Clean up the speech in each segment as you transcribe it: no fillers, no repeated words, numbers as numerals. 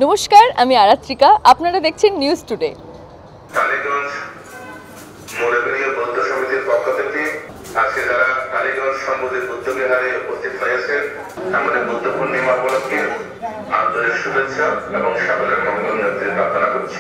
নমস্কার, আমি আরাত্রিকা। আপনারা দেখছেন নিউজ টুডে। টালিগঞ্জ মোড়েবেড়িয়া বৌদ্ধ সমিতির পক্ষ থেকে আজকে যারা টালিগঞ্জ সম্বোধিত বুদ্ধবিহারে উপস্থিত হয়েছেন, আমাদের বুদ্ধ পূর্ণিমা উপলক্ষে আন্তরিক শুভেচ্ছা এবং সকলের মঙ্গল নিয়ন্ত্রণ প্রার্থনা করছি।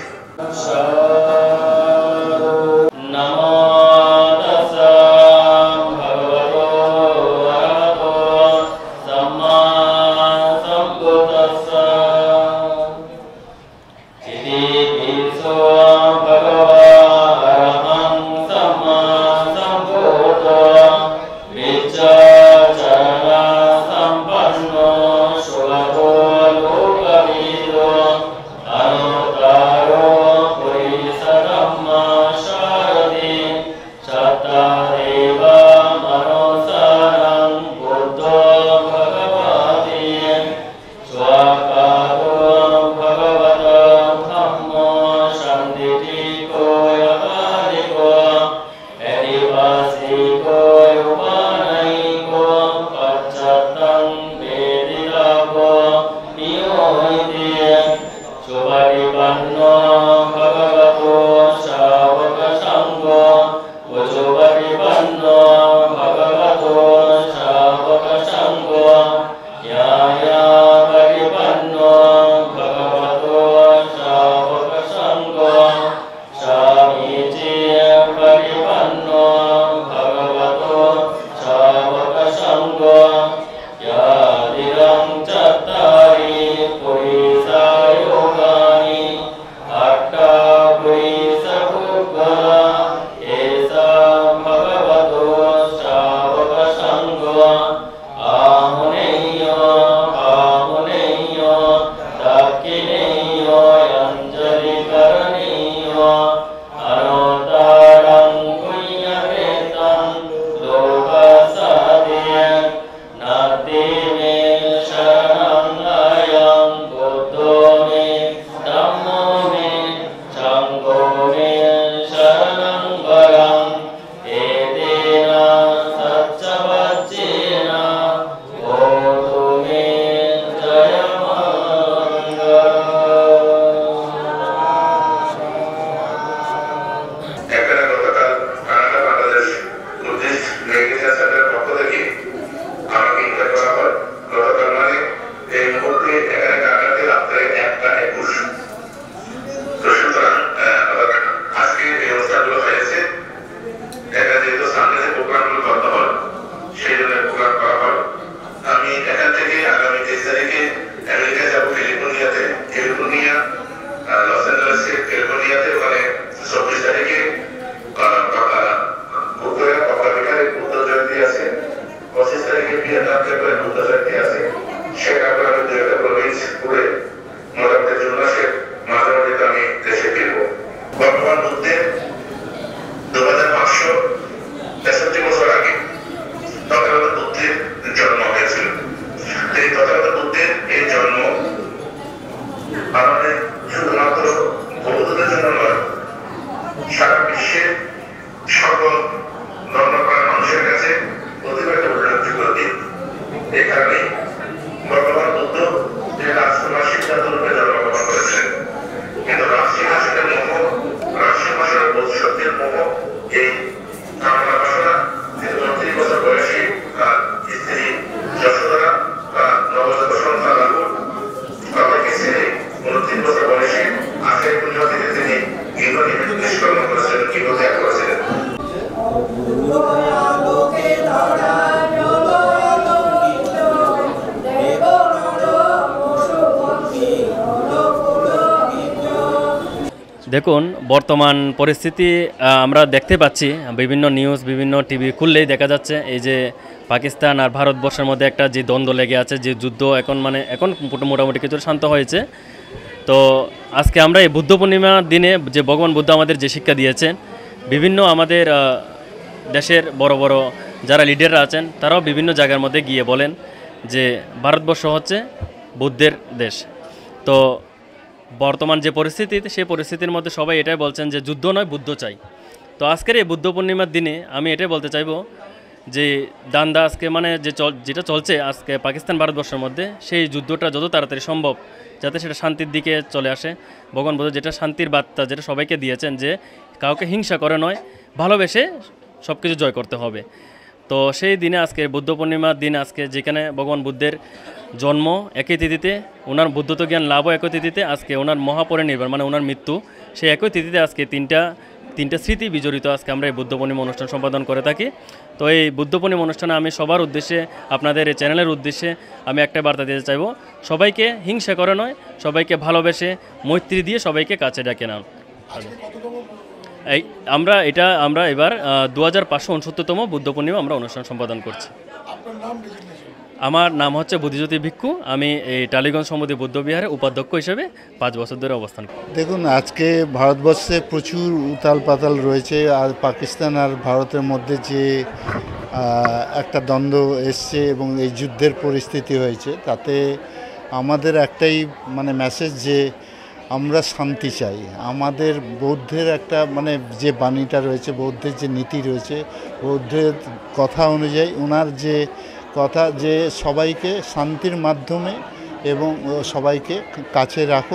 দেখুন, বর্তমান পরিস্থিতি আমরা দেখতে পাচ্ছি, বিভিন্ন নিউজ, বিভিন্ন টিভি খুললেই দেখা যাচ্ছে এই যে পাকিস্তান আর ভারতবর্ষের মধ্যে একটা যে দ্বন্দ্ব লেগে আছে, যে যুদ্ধ এখন মোটামুটি কিছু শান্ত হয়েছে। তো আজকে আমরা এই বুদ্ধ পূর্ণিমার দিনে যে ভগবান বুদ্ধ আমাদের যে শিক্ষা দিয়েছেন, বিভিন্ন আমাদের দেশের বড় বড় যারা লিডাররা আছেন তারাও বিভিন্ন জায়গার মধ্যে গিয়ে বলেন যে ভারতবর্ষ হচ্ছে বুদ্ধের দেশ। তো বর্তমান যে পরিস্থিতি, সেই পরিস্থিতির মধ্যে সবাই এটাই বলছেন যে যুদ্ধ নয়, বুদ্ধ চাই। তো আজকের এই বুদ্ধ পূর্ণিমার দিনে আমি এটাই বলতে চাইব যে দান্দা আজকে মানে যেটা চলছে আজকে পাকিস্তান ভারতবর্ষের মধ্যে, সেই যুদ্ধটা যত তাড়াতাড়ি সম্ভব যাতে সেটা শান্তির দিকে চলে আসে। ভগবান বুদ্ধ যেটা শান্তির বার্তা যেটা সবাইকে দিয়েছেন, যে কাউকে হিংসা করে নয়, ভালোবেসে সব কিছু জয় করতে হবে। তো সেই দিনে আজকে বুদ্ধ পূর্ণিমার দিন, আজকে যেখানে ভগবান বুদ্ধের জন্ম একই তিথিতে, ওনার বুদ্ধত্ব জ্ঞান লাভও একই তিথিতে, আজকে ওনার মহাপরিনির্বাণ মানে ওনার মৃত্যু সেই একই তিথিতে, আজকে তিনটা স্মৃতি বিজড়িত আজকে আমরা এই বুদ্ধ পূর্ণিমা অনুষ্ঠান সম্পাদন করে থাকি। তো এই বুদ্ধ পূর্ণিমা অনুষ্ঠানে আমি সবার উদ্দেশ্যে, আপনাদের এই চ্যানেলের উদ্দেশ্যে আমি একটা বার্তা দিতে চাইব, সবাইকে হিংসা করে নয়, সবাইকে ভালোবেসে মৈত্রী দিয়ে সবাইকে কাছে ডাকে না। এই আমরা এবার 2569তম বুদ্ধ পূর্ণিমা আমরা অনুষ্ঠান সম্পাদন করছি। আমার নাম হচ্ছে বুদ্ধিজ্যোতি ভিক্ষু। আমি এই টালিগঞ্জ সমুদ্রী বুদ্ধ বিহারে উপাধ্যক্ষ হিসেবে 5 বছর ধরে অবস্থান করি। দেখুন, আজকে ভারতবর্ষে প্রচুর উতাল পাতাল রয়েছে। আর পাকিস্তান আর ভারতের মধ্যে যে একটা দ্বন্দ্ব এসছে এবং এই যুদ্ধের পরিস্থিতি হয়েছে, তাতে আমাদের একটাই মানে মেসেজ যে আমরা শান্তি চাই। আমাদের বৌদ্ধের একটা মানে যে বাণীটা রয়েছে, বৌদ্ধের যে নীতি রয়েছে, বৌদ্ধের কথা অনুযায়ী ওনার যে কথা যে সবাইকে শান্তির মাধ্যমে এবং সবাইকে কাছে রাখো।